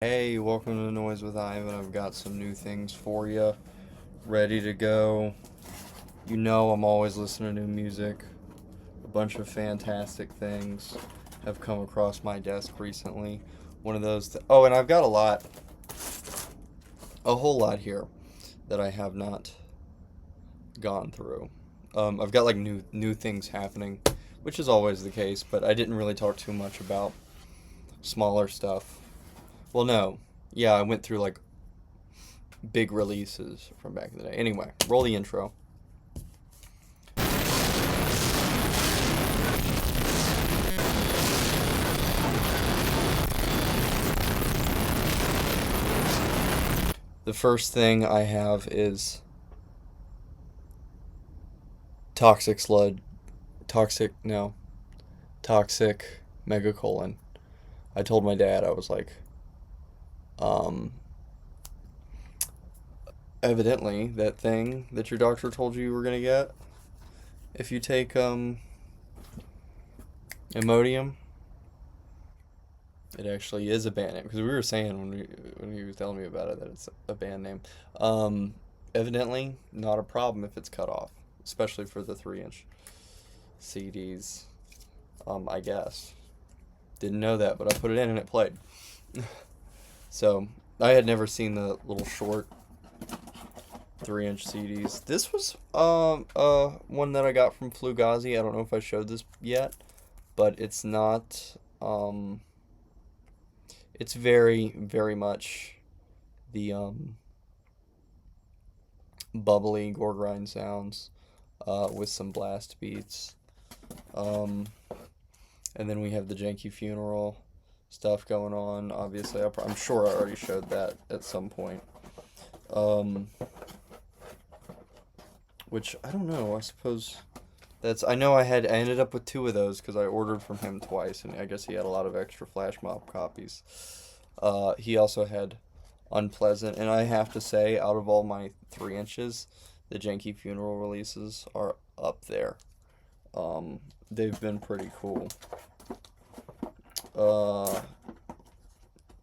Hey, welcome to Noise with Ivan. I've got some new things for you, ready to go. You know I'm always listening to new music. A bunch of fantastic things have come across my desk recently. One of those. Oh, and I've got a whole lot here that I have not gone through. I've got like new things happening, which is always the case, but I didn't really talk too much about smaller stuff. Well, no. Yeah, I went through like big releases from back in the day. Anyway, roll the intro. The first thing I have is toxic slud, toxic no, toxic megacolon. I told my dad, I was like, um, evidently that thing that your doctor told you were gonna get if you take Imodium, it actually is a band name because we were saying when he was telling me about it that it's a band name. Um, Evidently not a problem if it's cut off, especially for the 3-inch CDs. I guess didn't know that, but I put it in and it played. So I had never seen the little short 3-inch CDs. This was one that I got from Flugazi. I don't know if I showed this yet, but it's not it's very much the bubbly gore grind sounds with some blast beats. Um, and then we have the janky funeral stuff going on. Obviously, I'm sure I already showed that at some point. Um, which I don't know. I suppose I know I ended up with two of those because I ordered from him twice, and I guess he had a lot of extra flash mob copies. He also had Unpleasant, and I have to say, out of all my 3 inches, the janky funeral releases are up there. They've been pretty cool. Uh,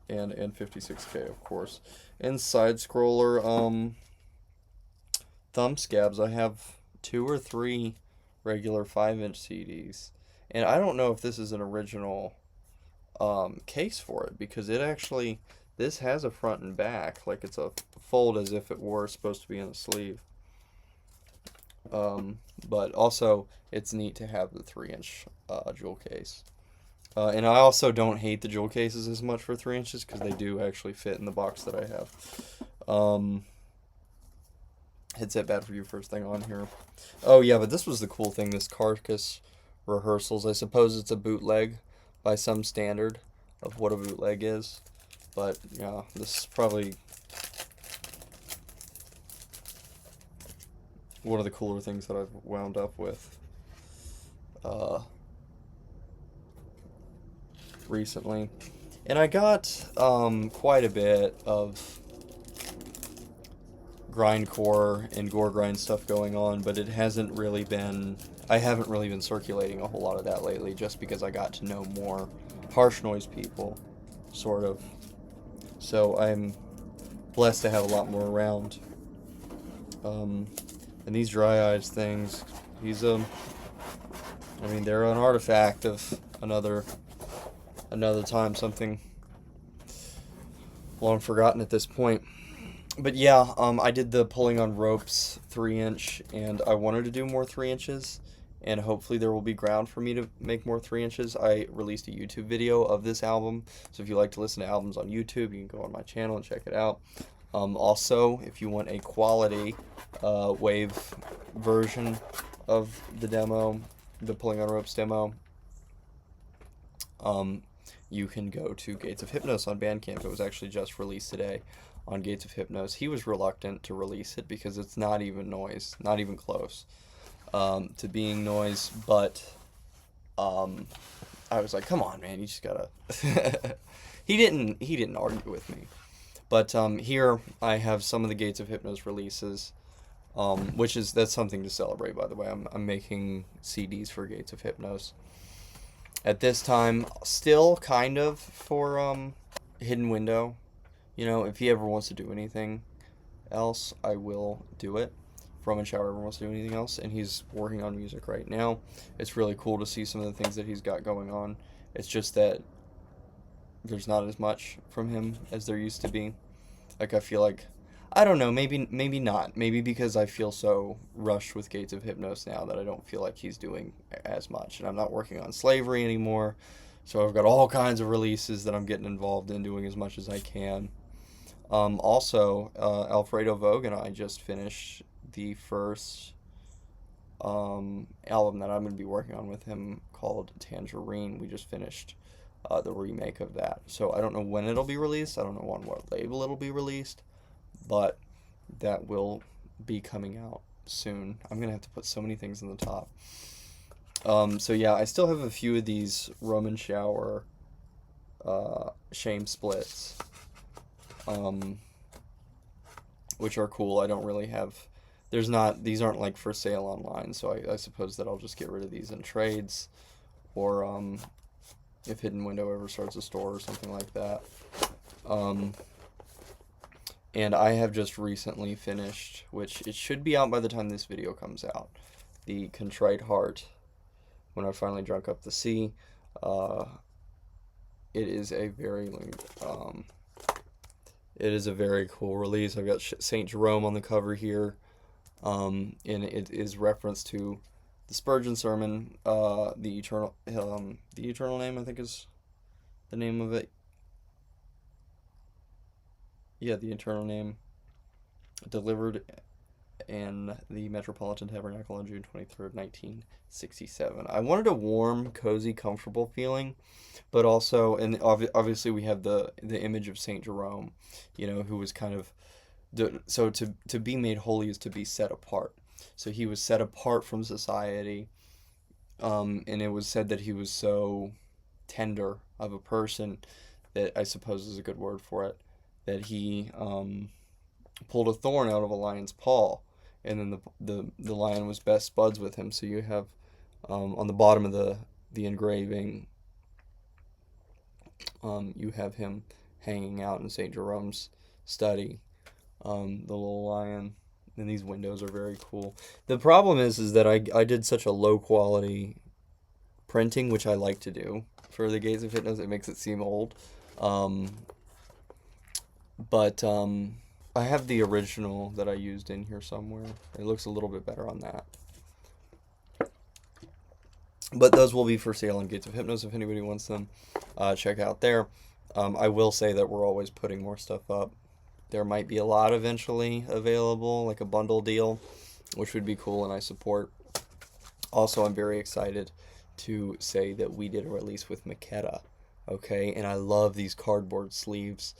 and 56K, of course. And side scroller, thumb scabs. I have two or three regular 5-inch CDs, and I don't know if this is an original case for it because this has a front and back, like it's a fold as if it were supposed to be in a sleeve. But also it's neat to have the 3-inch jewel case. And I also don't hate the jewel cases as much for 3 inches because they do actually fit in the box that I have. Headset bad for you first thing on here. Oh yeah, but this was the cool thing, this Carcass Rehearsals. I suppose it's a bootleg by some standard of what a bootleg is. But yeah, this is probably one of the cooler things that I've wound up with recently. And I got quite a bit of grindcore and gore grind stuff going on, but I haven't really been circulating a whole lot of that lately just because I got to know more harsh noise people, sort of. So I'm blessed to have a lot more around. And these dry eyes things, they're an artifact of another time, something long forgotten at this point. But yeah, I did the pulling on ropes 3-inch, and I wanted to do more 3 inches, and hopefully there will be ground for me to make more 3 inches. I released a YouTube video of this album, so if you like to listen to albums on YouTube, you can go on my channel and check it out. Also, if you want a quality wave version of the demo, the pulling on ropes demo, you can go to Gates of Hypnos on Bandcamp. It was actually just released today on Gates of Hypnos. He was reluctant to release it because it's not even noise, not even close to being noise. But I was like, come on, man, you just gotta. He didn't argue with me. But here I have some of the Gates of Hypnos releases, that's something to celebrate, by the way. I'm making CDs for Gates of Hypnos. At this time, still kind of for Hidden Window. You know, if he ever wants to do anything else, I will do it. If Roman Shower ever wants to do anything else, and he's working on music right now. It's really cool to see some of the things that he's got going on. It's just that there's not as much from him as there used to be. Like I feel like I don't know, maybe not. Maybe because I feel so rushed with Gates of Hypnos now that I don't feel like he's doing as much. And I'm not working on slavery anymore. So I've got all kinds of releases that I'm getting involved in, doing as much as I can. Also, Alfredo Vogue and I just finished the first album that I'm going to be working on with him called Tangerine. We just finished the remake of that. So I don't know when it'll be released. I don't know on what label it'll be released, but that will be coming out soon. I'm going to have to put so many things in the top. So yeah, I still have a few of these Roman Shower shame splits, which are cool. I don't really have. These aren't like for sale online, so I suppose that I'll just get rid of these in trades, or if Hidden Window ever starts a store or something like that. And I have just recently finished, which it should be out by the time this video comes out, the Contrite Heart, When I Finally Drunk Up the Sea. It is a very cool release. I've got St. Jerome on the cover here, and it is reference to the Spurgeon sermon, the eternal name, I think is the name of it. Yeah, the eternal name, delivered in the Metropolitan Tabernacle on June 23rd, 1967. I wanted a warm, cozy, comfortable feeling, but also, and obviously we have the image of Saint Jerome, you know, who was kind of, so to be made holy is to be set apart. So he was set apart from society, and it was said that he was so tender of a person, that I suppose is a good word for it, that he pulled a thorn out of a lion's paw, and then the lion was best buds with him. So you have on the bottom of the engraving, you have him hanging out in St. Jerome's study, the little lion, and these windows are very cool. The problem is that I did such a low quality printing, which I like to do for the Gates of Hypnos. It makes it seem old. But I have the original that I used in here somewhere. It looks a little bit better on that. But those will be for sale on Gates of Hypnos if anybody wants them. Check out there. I will say that we're always putting more stuff up. There might be a lot eventually available, like a bundle deal, which would be cool and I support. Also, I'm very excited to say that we did a release with Makeda. Okay, and I love these cardboard sleeves.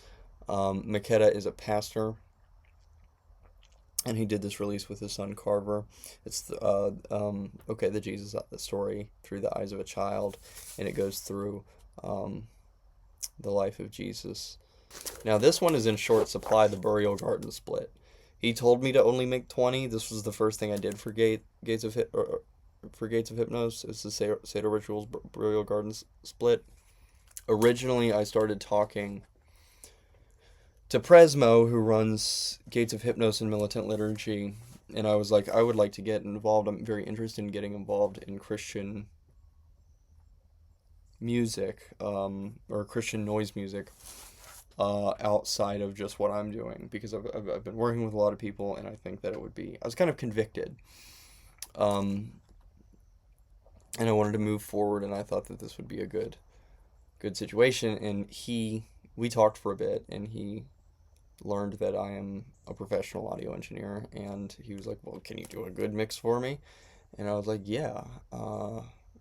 Makeda is a pastor, and he did this release with his son Carver. It's the Jesus story through the eyes of a child, and it goes through the life of Jesus. Now this one is in short supply, the Burial Garden split. He told me to only make 20. This was the first thing I did for Gates of Hypnos. It's the Seder Rituals Burial Garden split. Originally, I started talking to Presmo, who runs Gates of Hypnos and Militant Liturgy, and I was like, I would like to get involved. I'm very interested in getting involved in Christian music, or Christian noise music, outside of just what I'm doing, because I've been working with a lot of people, and I think that it would be, I was kind of convicted, and I wanted to move forward, and I thought that this would be a good situation, and we talked for a bit, and he learned that I am a professional audio engineer, and he was like, well, can you do a good mix for me? And I was like, yeah,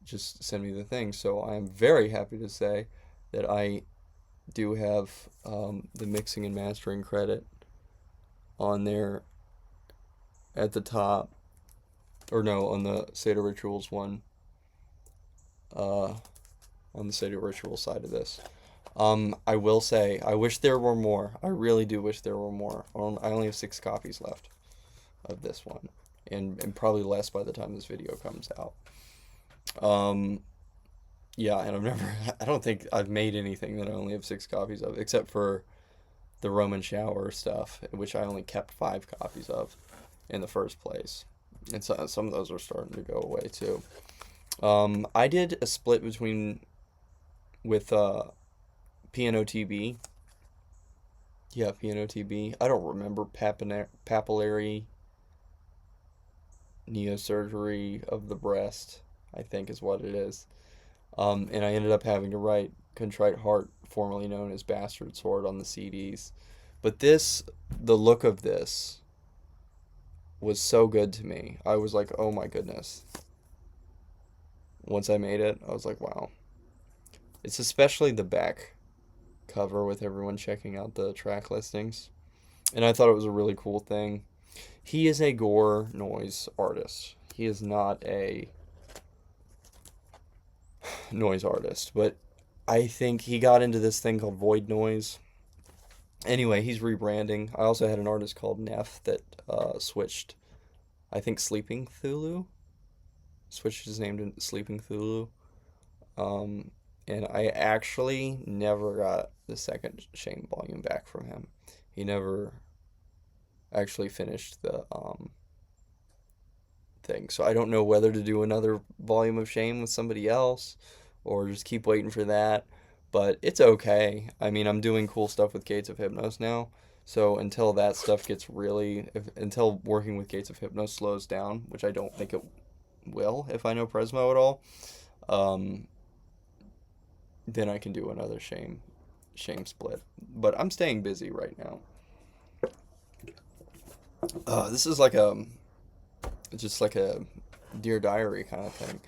just send me the thing. So I'm very happy to say that I do have the mixing and mastering credit on there at the top, or no, on the Seder Rituals one, on the Seder Ritual side of this. I will say, I wish there were more. I really do wish there were more. I only have 6 copies left of this one, and probably less by the time this video comes out. Yeah, and I don't think I've made anything that I only have 6 copies of, except for the Roman Shower stuff, which I only kept 5 copies of in the first place. And so, some of those are starting to go away too. I did a split with PNOTB. Yeah, PNOTB. I don't remember papillary neosurgery of the breast, I think is what it is. And I ended up having to write Contrite Heart, formerly known as Bastard Sword, on the CDs. But the look of this was so good to me. I was like, oh my goodness. Once I made it, I was like, wow. It's especially the back cover with everyone checking out the track listings. And I thought it was a really cool thing. He is a gore noise artist. He is not a noise artist, but I think he got into this thing called void noise. Anyway, he's rebranding. I also had an artist called Neff that switched, I think, Sleeping Thulu. Switched his name to Sleeping Thulu. And I actually never got the second Shame volume back from him. He never actually finished the thing. So I don't know whether to do another volume of Shame with somebody else or just keep waiting for that. But it's okay. I mean, I'm doing cool stuff with Gates of Hypnos now. So until that stuff gets until working with Gates of Hypnos slows down, which I don't think it will if I know Presmo at all, then I can do another Shame split. But I'm staying busy right now. This is just like a Dear Diary kind of thing.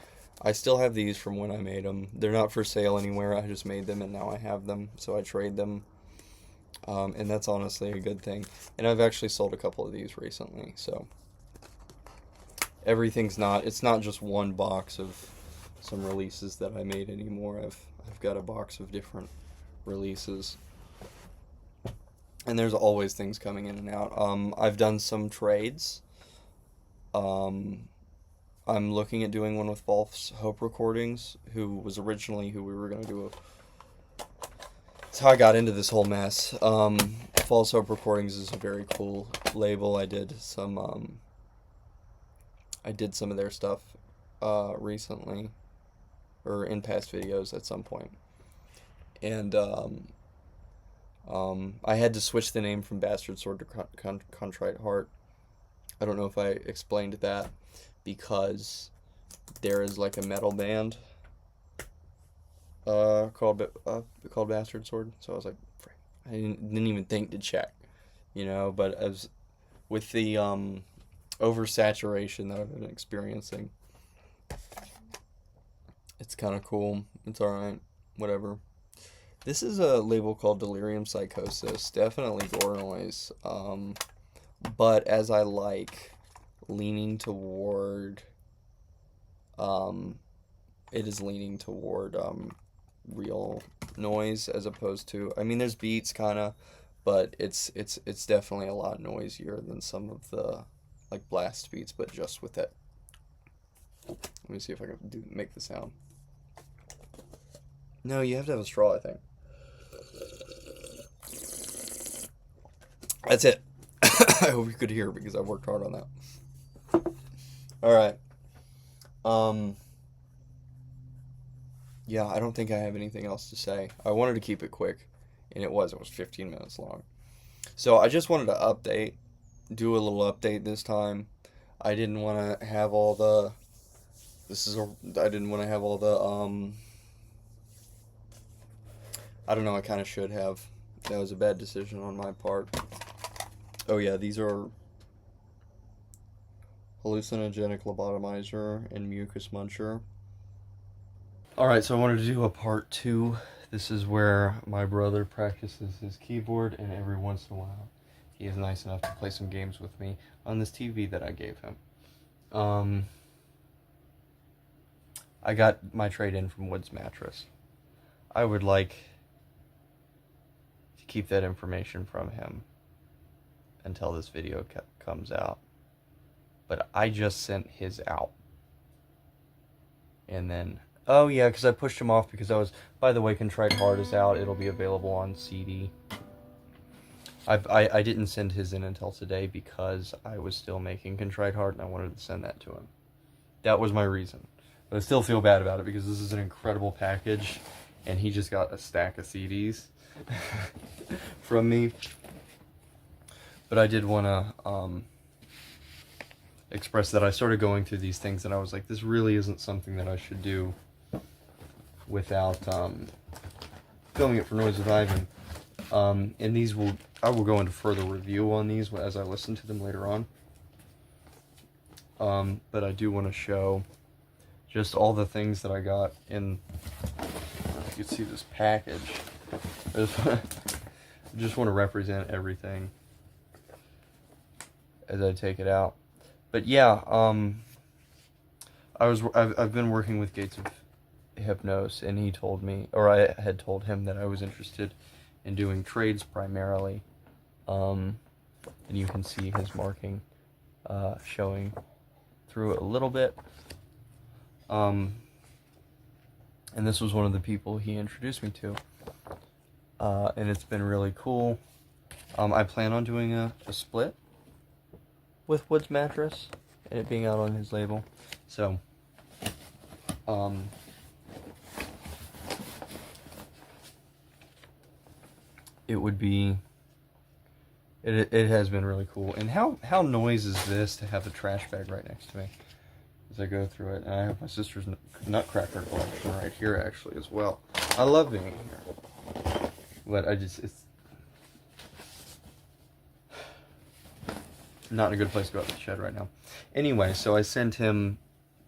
I still have these from when I made them. They're not for sale anywhere. I just made them and now I have them, so I trade them. And that's honestly a good thing. And I've actually sold a couple of these recently, so it's not just one box of some releases that I made anymore. I've got a box of different releases. And there's always things coming in and out. I've done some trades. I'm looking at doing one with False Hope Recordings, who was originally who we were going to do. That's how I got into this whole mess. False Hope Recordings is a very cool label. I did some of their stuff recently, or in past videos at some point. And I had to switch the name from Bastard Sword to Contrite Heart. I don't know if I explained that, because there is like a metal band called Bastard Sword. So I was like, I didn't even think to check, But as with the oversaturation that I've been experiencing, it's kind of cool. It's all right, whatever. This is a label called Delirium Psychosis. Definitely gore noise. But as I like, leaning toward, it is leaning toward real noise as opposed to, I mean, there's beats kind of, but it's definitely a lot noisier than some of the like blast beats, but just with it. Let me see if I can make the sound. No, you have to have a straw, I think. That's it. I hope you could hear because I worked hard on that. Alright. Yeah, I don't think I have anything else to say. I wanted to keep it quick, and it was 15 minutes long. So I just wanted to do a little update this time. I didn't want to have all the, I didn't want to have all the, I don't know, I kind of should have. That was a bad decision on my part. Oh yeah, these are hallucinogenic lobotomizer and mucus muncher. Alright, so I wanted to do a part 2. This is where my brother practices his keyboard, and every once in a while he is nice enough to play some games with me on this TV that I gave him. I got my trade-in from Woods Mattress. I would like to keep that information from him until this video comes out. But I just sent his out. And then, oh yeah, because I pushed him off because by the way, Contrite Heart is out. It'll be available on CD. I didn't send his in until today because I was still making Contrite Heart and I wanted to send that to him. That was my reason. But I still feel bad about it because this is an incredible package and he just got a stack of CDs from me. But I did want to express that I started going through these things and I was like, this really isn't something that I should do without filming it for Noise with Ivan. And these I will go into further review on these as I listen to them later on. But I do want to show just all the things that I got in, you can see this package. I just want to represent everything as I take it out. But yeah, I've been working with Gates of Hypnos, and he told me, or I had told him that I was interested in doing trades primarily. And you can see his marking showing through it a little bit. And this was one of the people he introduced me to. And it's been really cool. I plan on doing a split with Woods Mattress and it being out on his label. So, it would be, it has been really cool. And how noise is this to have a trash bag right next to me as I go through it? And I have my sister's Nutcracker collection right here actually as well. I love being here, but it's not in a good place to go out to the shed right now. Anyway, so I sent him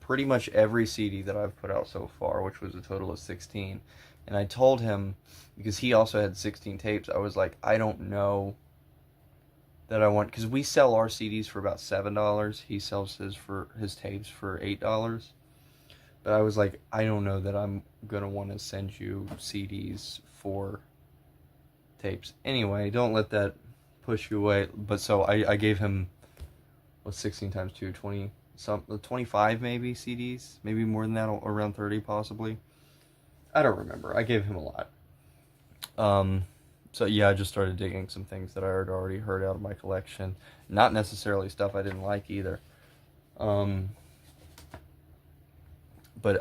pretty much every CD that I've put out so far, which was a total of 16. And I told him, because he also had 16 tapes, I was like, I don't know that I want, because we sell our CDs for about $7. He sells his tapes for $8. But I was like, I don't know that I'm going to want to send you CDs for tapes. Anyway, don't let that push you away. But so I gave him, what's 16 times 2, 20, 25 maybe CDs, maybe more than that, around 30 possibly. I don't remember. I gave him a lot. So yeah, I just started digging some things that I had already heard out of my collection. Not necessarily stuff I didn't like either. But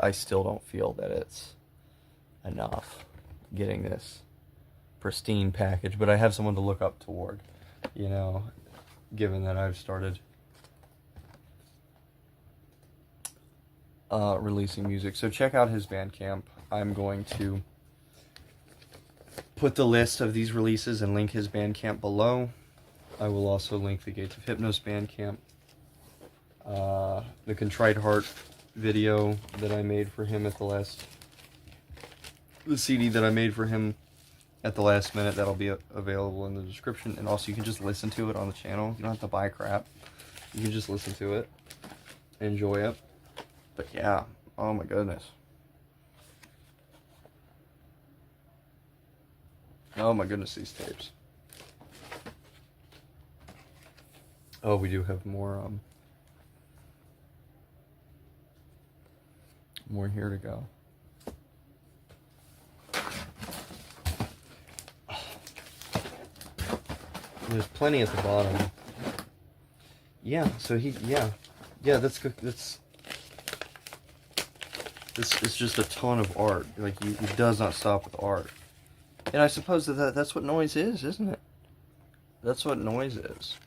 I still don't feel that it's enough getting this pristine package. But I have someone to look up toward, you know, given that I've started releasing music. So check out his Bandcamp. I'm going to put the list of these releases and link his Bandcamp below. I will also link the Gates of Hypnos Bandcamp, the Contrite Heart video that I made for him at the CD that I made for him at the last minute. That'll be available in the description. And also you can just listen to it on the channel. You don't have to buy crap. You can just listen to it, enjoy it. But yeah, oh my goodness. Oh my goodness, these tapes. Oh, we do have more here to go. There's plenty at the bottom. Yeah, so yeah, that's good. This is just a ton of art. Like, he does not stop with art. And I suppose that's what noise is, isn't it? That's what noise is.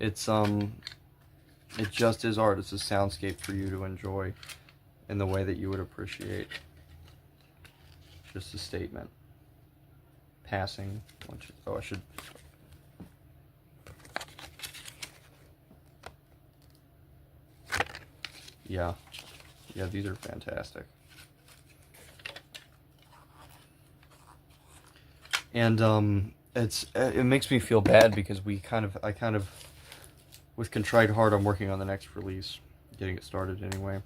It's it just is art. It's a soundscape for you to enjoy in the way that you would appreciate just a statement. Passing. Oh, I should. Yeah, these are fantastic. And it makes me feel bad because I kind of with Contrite Heart, I'm working on the next release, getting it started anyway.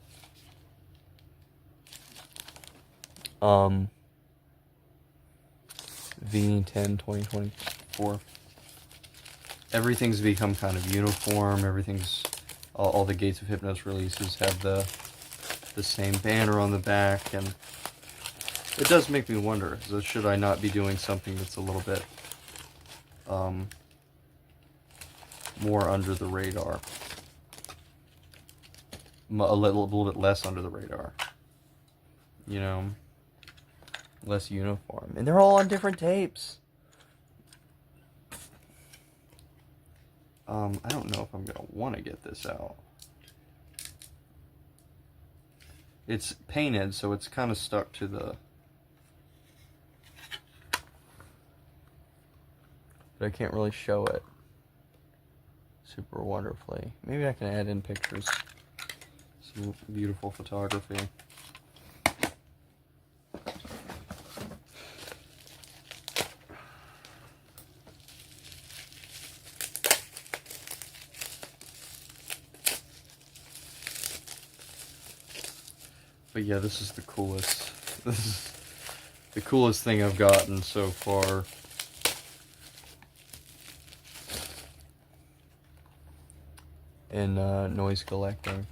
V10 2024. Everything's become kind of uniform. Everything's all the Gates of Hypnos releases have the same banner on the back, and it does make me wonder, so should I not be doing something that's a little bit more under the radar. A little bit less under the radar. You know? Less uniform. And they're all on different tapes. I don't know if I'm going to want to get this out. It's painted, so it's kind of stuck to the... But I can't really show it super wonderfully. Maybe I can add in pictures. Some beautiful photography. But yeah, this is the coolest. This is the coolest thing I've gotten so far. In noise collecting.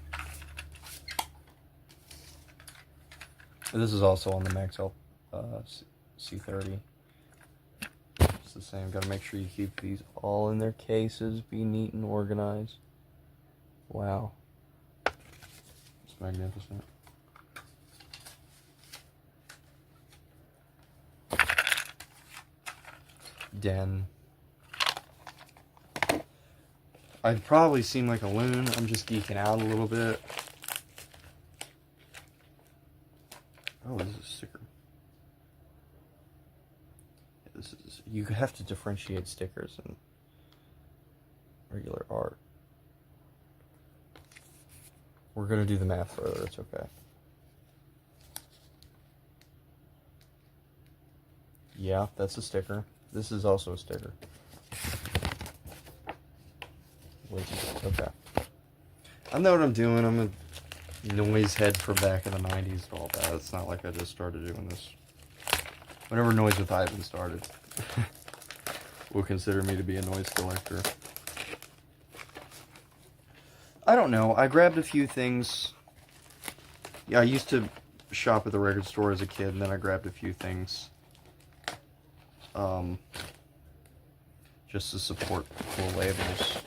This is also on the Maxell C30. It's the same. Got to make sure you keep these all in their cases. Be neat and organized. Wow. It's magnificent. Den. I'd probably seem like a loon. I'm just geeking out a little bit. Oh, this is a sticker. This is, you have to differentiate stickers and regular art. We're gonna do the math further, it's okay. Yeah, that's a sticker. This is also a sticker. Okay. I know what I'm doing. I'm a noise head for back in the 90s and all that. It's not like I just started doing this. Whenever Noise with Ivan started, will consider me to be a noise collector. I don't know. I grabbed a few things. Yeah, I used to shop at the record store as a kid, and then I grabbed a few things. Just to support cool labels.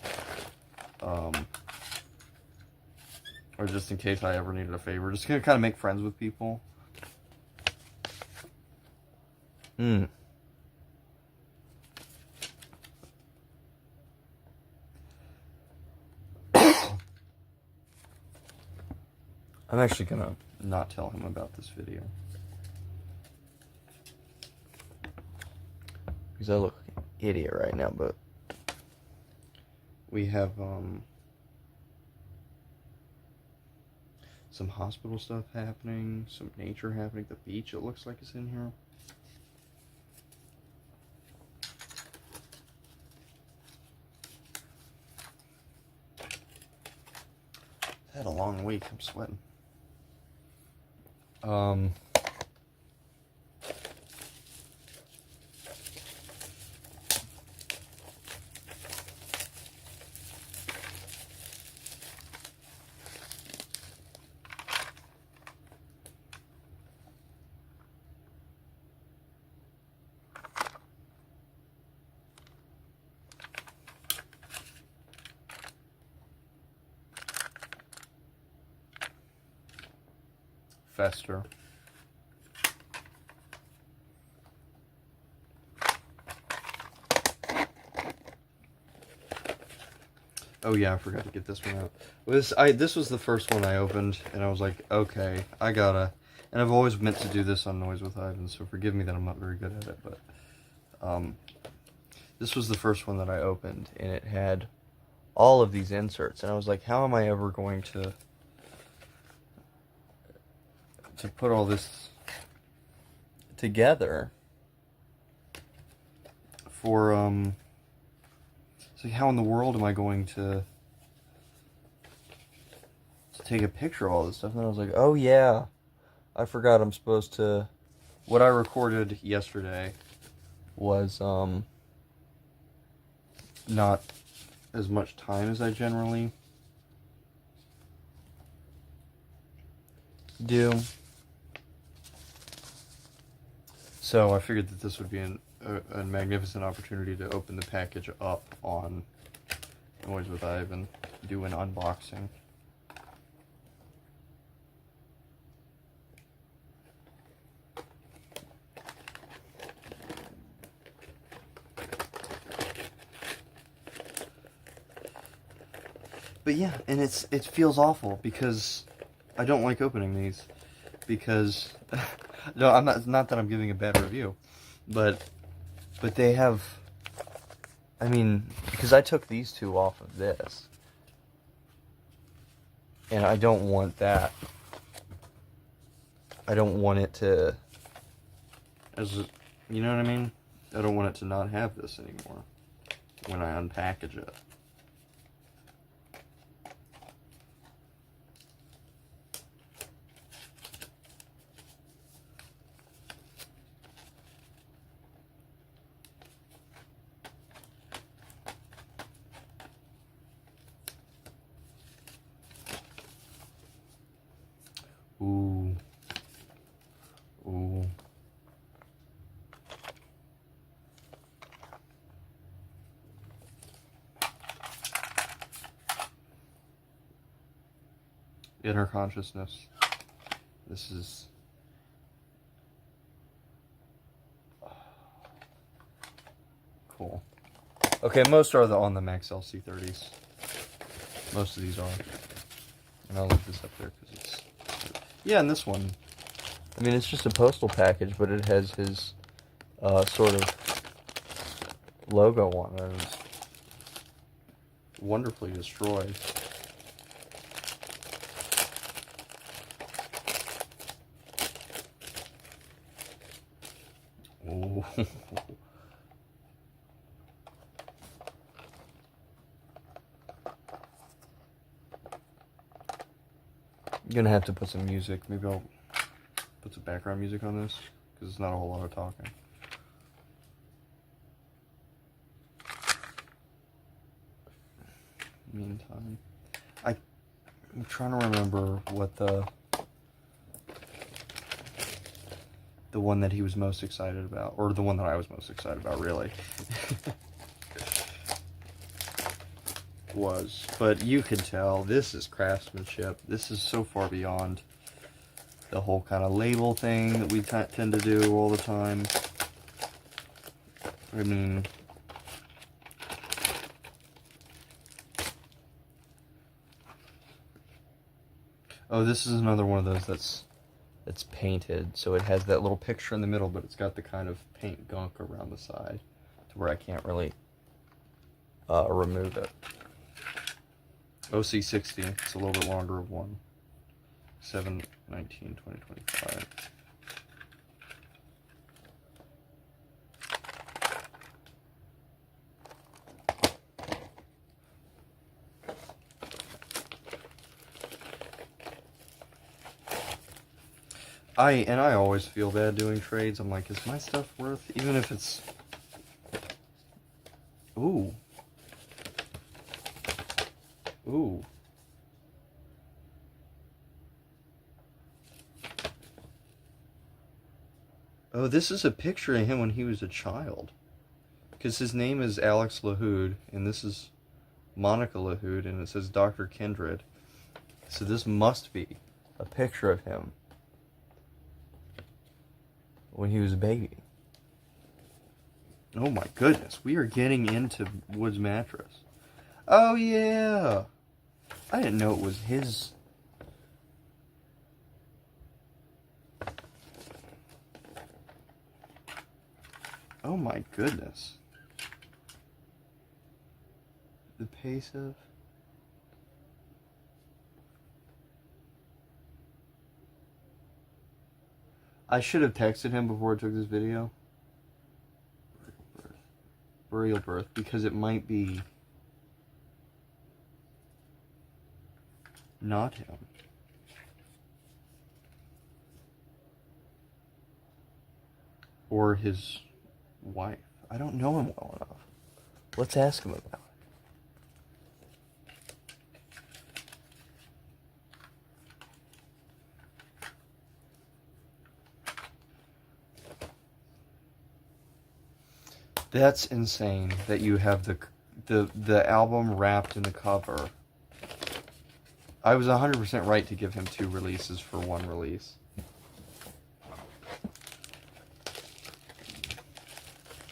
Or just in case I ever needed a favor. Just gonna kind of make friends with people. I'm actually gonna not tell him about this video. Because I look like an idiot right now, but we have some hospital stuff happening, some nature happening. The beach, it looks like, is in here. I had a long week. I'm sweating. Fester. Oh yeah, I forgot to get this one out. This was the first one I opened, and I was like, okay, I gotta. And I've always meant to do this on Noise with Ivan, so forgive me that I'm not very good at it, but this was the first one that I opened, and it had all of these inserts, and I was like, how am I ever going to put all this together for so how in the world am I going to take a picture of all this stuff? And I was like, oh yeah, I forgot I'm supposed to. What I recorded yesterday was not as much time as I generally do. So I figured that this would be a magnificent opportunity to open the package up on Noise with Ivan, do an unboxing. But yeah, and it feels awful because I don't like opening these because no, I'm not that I'm giving a bad review, but they have, I mean, because I took these two off of this and I don't want that. I don't want it to, you know what I mean? I don't want it to not have this anymore when I unpackage it. Ooh. Ooh. Inner consciousness. This is cool. Okay, most are on the Max LC30s. Most of these are. And I'll leave this up there because it's... Yeah, and this one. I mean, it's just a postal package, but it has his sort of logo on it. It's wonderfully destroyed. Ooh. I'm gonna have to put some music. Maybe I'll put some background music on this because it's not a whole lot of talking. Meantime, I'm trying to remember what the one that he was most excited about, or the one that I was most excited about, really, was. But you can tell this is craftsmanship. This is so far beyond the whole kind of label thing that we tend to do all the time. I mean, oh, this is another one of those that's painted, so it has that little picture in the middle, but it's got the kind of paint gunk around the side to where I can't really remove it. OC60, it's a little bit longer of one. 7/19/2025. I always feel bad doing trades. I'm like, is my stuff worth, even if it's... Ooh. Ooh. Oh, this is a picture of him when he was a child. Because his name is Alex LaHood, and this is Monica LaHood, and it says Dr. Kindred. So this must be a picture of him when he was a baby. Oh my goodness, we are getting into Woods Mattress. Oh yeah! I didn't know it was his. Oh my goodness. The pace of... I should have texted him before I took this video. Burial birth, because it might be not him. Or his wife. I don't know him well enough. Let's ask him about it. That's insane that you have the album wrapped in the cover. I was 100% right to give him 2 releases for 1 release.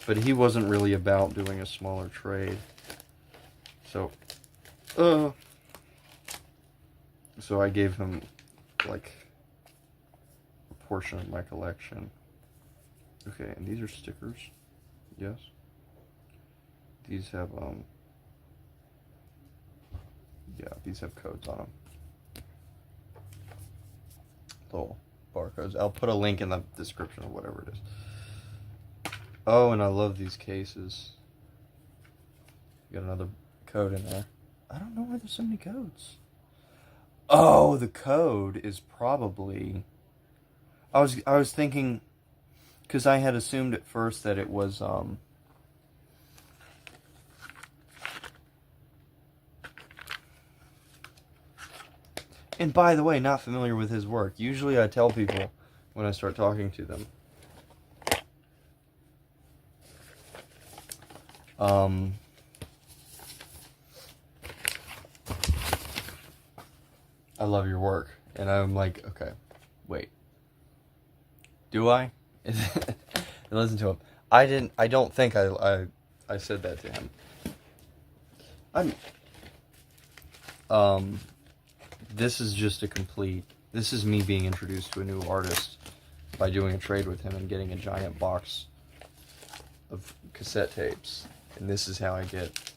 But he wasn't really about doing a smaller trade. So I gave him, like, a portion of my collection. Okay, and these are stickers. Yes. These have, yeah, these have codes on them. Little barcodes. I'll put a link in the description of whatever it is. Oh, and I love these cases. Got another code in there. I don't know why there's so many codes. Oh, the code is probably... I was thinking... Because I had assumed at first that it was, And by the way, not familiar with his work. Usually I tell people when I start talking to them. I love your work. And I'm like, okay, wait. Do I? Listen to him. I don't think I said that to him. This is just this is me being introduced to a new artist by doing a trade with him and getting a giant box of cassette tapes. And this is how I get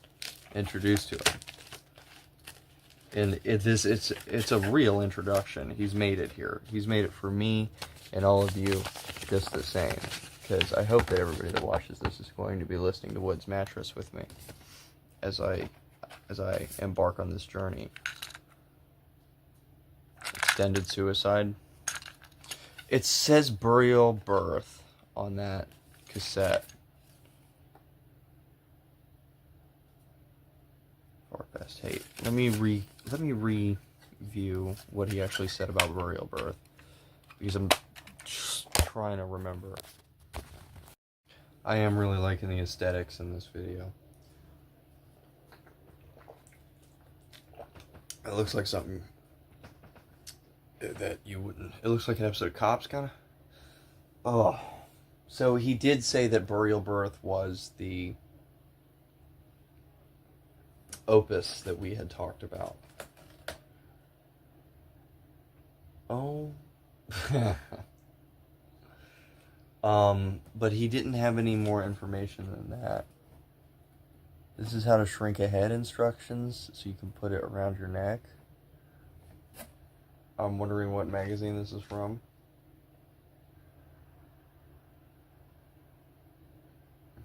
introduced to him. And it's a real introduction. He's made it here. He's made it for me and all of you just the same. Because I hope that everybody that watches this is going to be listening to Woods Mattress with me as I embark on this journey. Extended suicide. It says burial birth on that cassette. Far past hate. Let me review what he actually said about burial birth, because I'm just trying to remember. I am really liking the aesthetics in this video. It looks like something that you wouldn't... It looks like an episode of Cops, kind of. Oh. So he did say that Burial Birth was the opus that we had talked about. Oh. But he didn't have any more information than that. This is how to shrink a head instructions, so you can put it around your neck. I'm wondering what magazine this is from.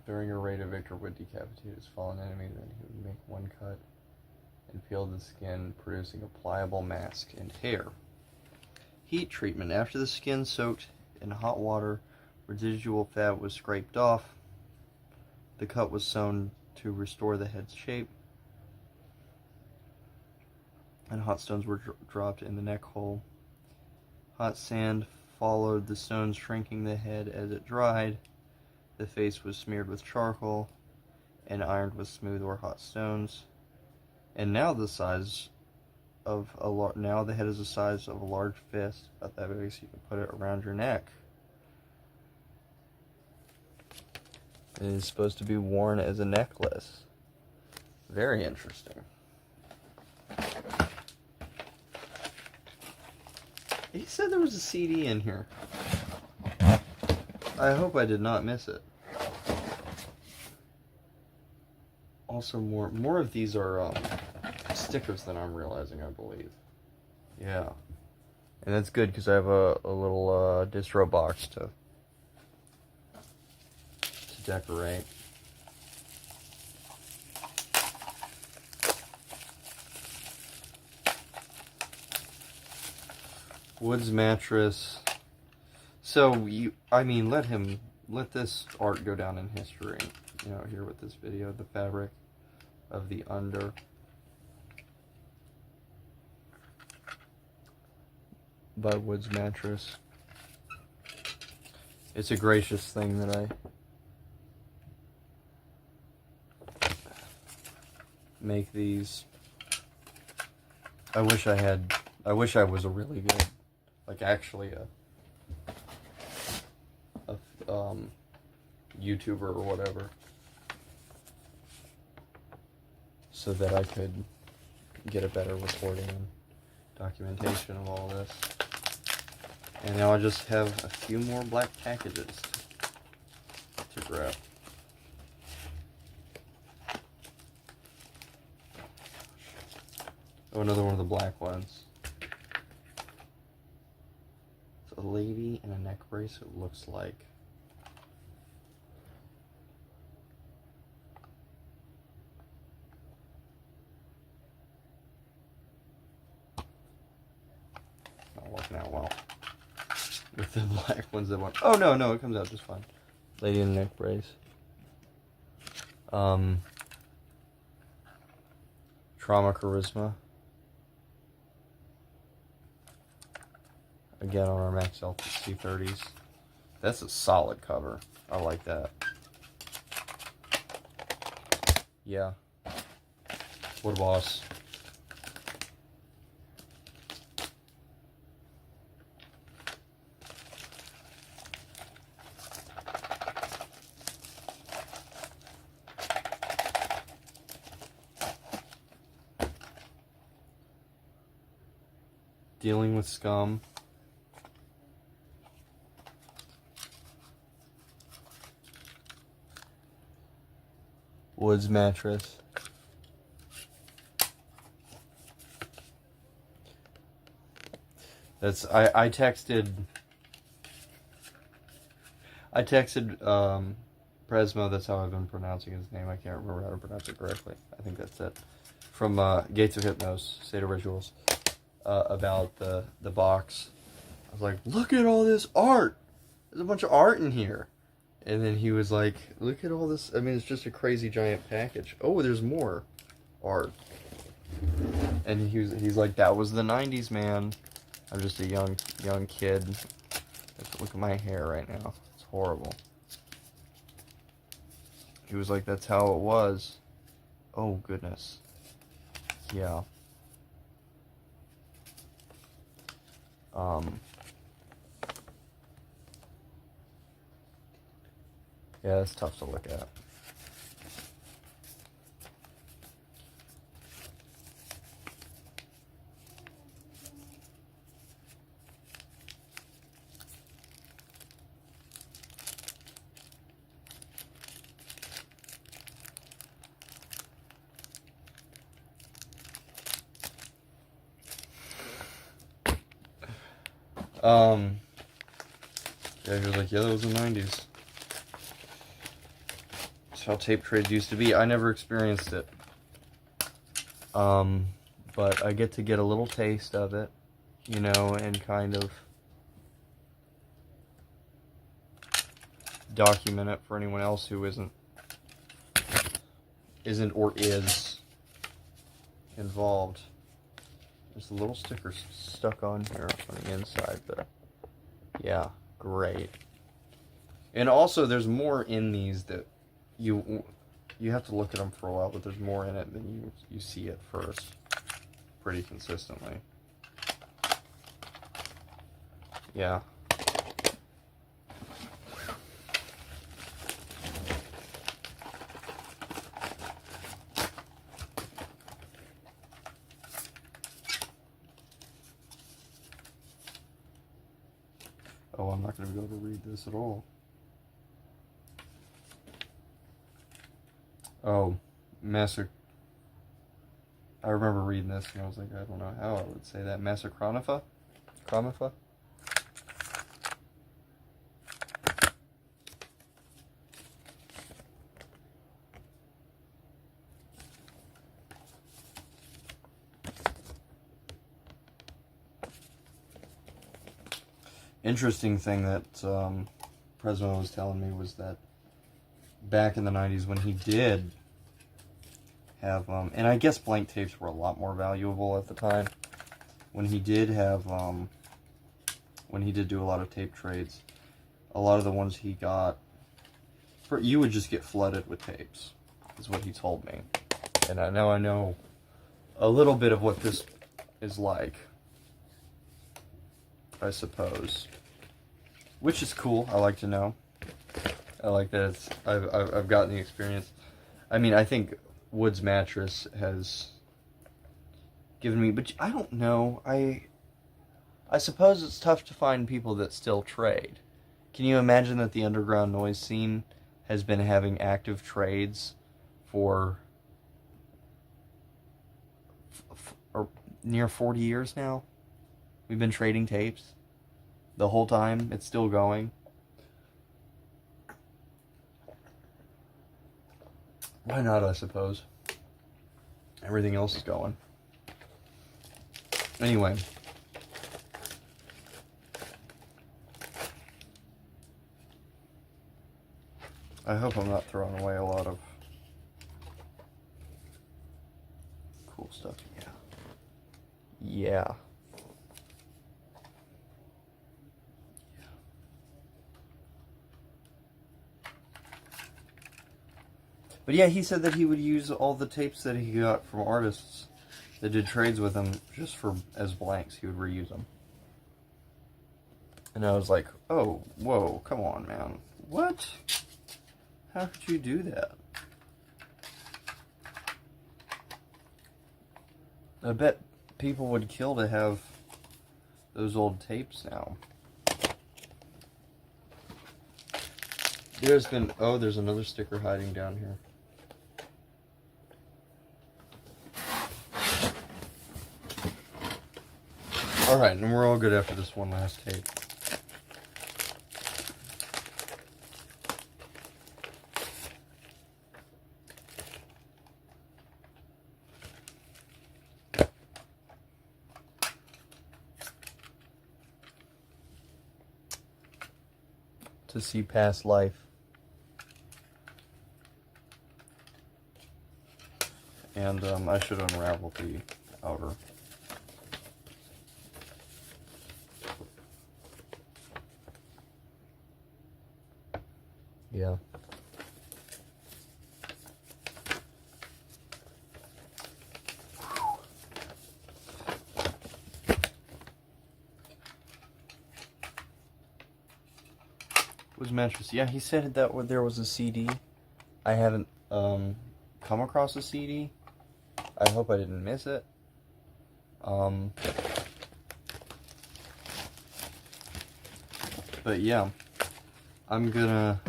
During a raid, a victor would decapitate his fallen enemy, then he would make one cut and peel the skin, producing a pliable mask and hair. Heat treatment. After the skin soaked in hot water, residual fat was scraped off. The cut was sewn to restore the head's shape, and hot stones were dropped in the neck hole. Hot sand followed the stones, shrinking the head as it dried. The face was smeared with charcoal and ironed with smooth or hot stones. And now the size of now the head is the size of a large fist, about that big, so you can put it around your neck. It is supposed to be worn as a necklace. Very interesting. He said there was a CD in here. I hope I did not miss it. Also, more of these are stickers than I'm realizing, I believe. Yeah. And that's good, because I have a little distro box to decorate. Woods Mattress. So let this art go down in history. You know, here with this video, the fabric of the under. By Woods Mattress. It's a gracious thing that make these. I wish I was a really good, like actually a YouTuber or whatever, so that I could get a better recording and documentation of all this. And now I just have a few more black packages to grab. Oh, another one of the black ones. It's a lady in a neck brace, it looks like. Not working out well. With the black ones that want. Oh, no, it comes out just fine. Lady in a neck brace. Trauma Charisma. Again on our Max C30s. That's a solid cover. I like that. Yeah. What a boss. Dealing with Scum. Woods Mattress. That's I texted Presmo, that's how I've been pronouncing his name. I can't remember how to pronounce it correctly. I think that's it. From Gates of Hypnos, State of Rituals, about the box. I was like, look at all this art! There's a bunch of art in here. And then he was like, look at all this. I mean, it's just a crazy giant package. Oh, there's more art. And he's like, that was the 90s, man. I'm just a young kid. Look at my hair right now. It's horrible. He was like, that's how it was. Oh, goodness. Yeah. Yeah, it's tough to look at. Yeah, he was like, yeah, that was the 90s. That's how tape trades used to be. I never experienced it. But I get to get a little taste of it, you know, and kind of document it for anyone else who isn't or is involved. There's a little sticker stuck on here on the inside, but yeah, great. And also, there's more in these that you have to look at them for a while, but there's more in it than you see at first, pretty consistently. Yeah. Oh, I'm not going to be able to read this at all. Oh, Master. I remember reading this and I was like, I don't know how I would say that. Master Chromifa? Chromifa? Interesting thing that President was telling me was that back in the 90s when he did have, and I guess blank tapes were a lot more valuable at the time, when he did have, when he did do a lot of tape trades, a lot of the ones he got, you would just get flooded with tapes, is what he told me. And I know a little bit of what this is like, I suppose. Which is cool. I like to know. I like that I've gotten the experience. I mean, I think Woods Mattress has given me, but I don't know. I suppose it's tough to find people that still trade. Can you imagine that the underground noise scene has been having active trades for near 40 years now? We've been trading tapes the whole time. It's still going. Why not, I suppose? Everything else is going. Anyway. I hope I'm not throwing away a lot of cool stuff. Yeah. But yeah, he said that he would use all the tapes that he got from artists that did trades with him just as blanks. He would reuse them. And I was like, oh, whoa, come on, man. What? How could you do that? I bet people would kill to have those old tapes now. There's another sticker hiding down here. Alright, and we're all good after this one last tape. To see past life. And I should unravel the outer. Yeah. Woods Mattress. Yeah, he said that there was a CD. I haven't come across a CD. I hope I didn't miss it. But yeah, I'm gonna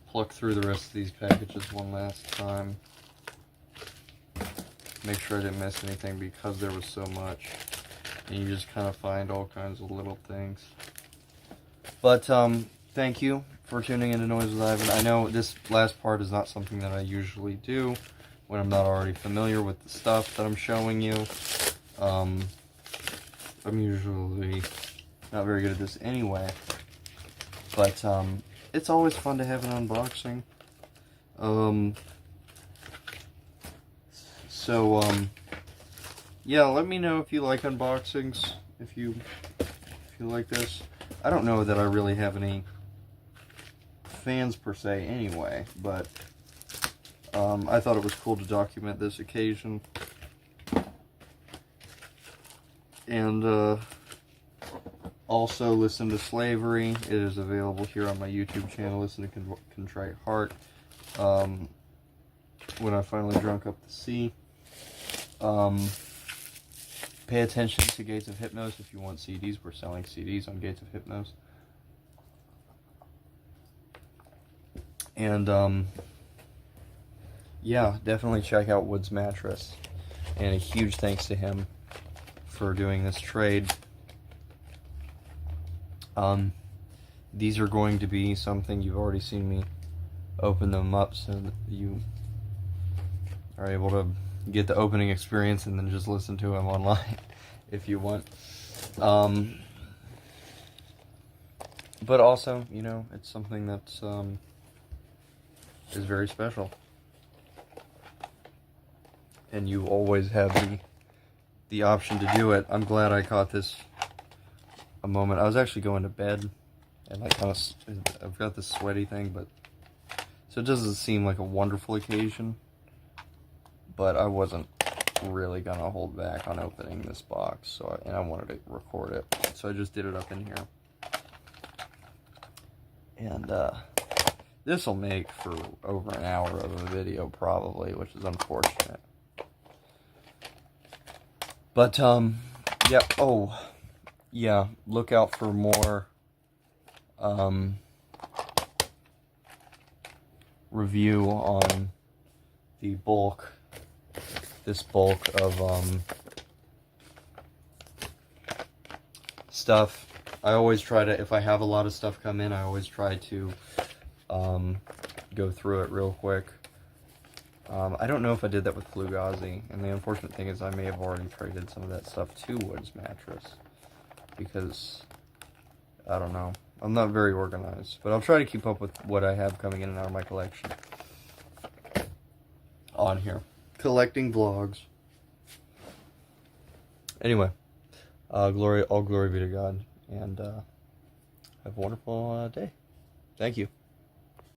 pluck through the rest of these packages one last time. Make sure I didn't miss anything because there was so much. And you just kind of find all kinds of little things. But thank you for tuning into Noise with Ivan. I know this last part is not something that I usually do when I'm not already familiar with the stuff that I'm showing you. I'm usually not very good at this anyway. But it's always fun to have an unboxing. Yeah, let me know if you like unboxings, if you like this. I don't know that I really have any fans per se anyway, but I thought it was cool to document this occasion. And also listen to Slavery. It is available here on my YouTube channel. Listen to Contrite Heart. When I finally drunk up the sea. Pay attention to Gates of Hypnos if you want CDs. We're selling CDs on Gates of Hypnos. And yeah, definitely check out Woods Mattress. And a huge thanks to him for doing this trade. These are going to be something you've already seen me open them up so that you are able to get the opening experience and then just listen to them online if you want. But also, you know, it's something that's is very special. And you always have the option to do it. I'm glad I caught this a moment. I was actually going to bed and like kind of, I've got this sweaty thing, but so So it doesn't seem like a wonderful occasion, but I wasn't really gonna hold back on opening this box, and I wanted to record it, so I just did it up in here. And this will make for over an hour of a video probably, which is unfortunate. But yeah. Oh yeah, look out for more review on the bulk. This bulk of stuff. I always try to, if I have a lot of stuff come in, I always try to go through it real quick. I don't know if I did that with Fugazi, and the unfortunate thing is I may have already traded some of that stuff to Woods Mattress, because, I don't know, I'm not very organized, but I'll try to keep up with what I have coming in and out of my collection on here. Collecting vlogs. Anyway, all glory be to God, and have a wonderful day. Thank you.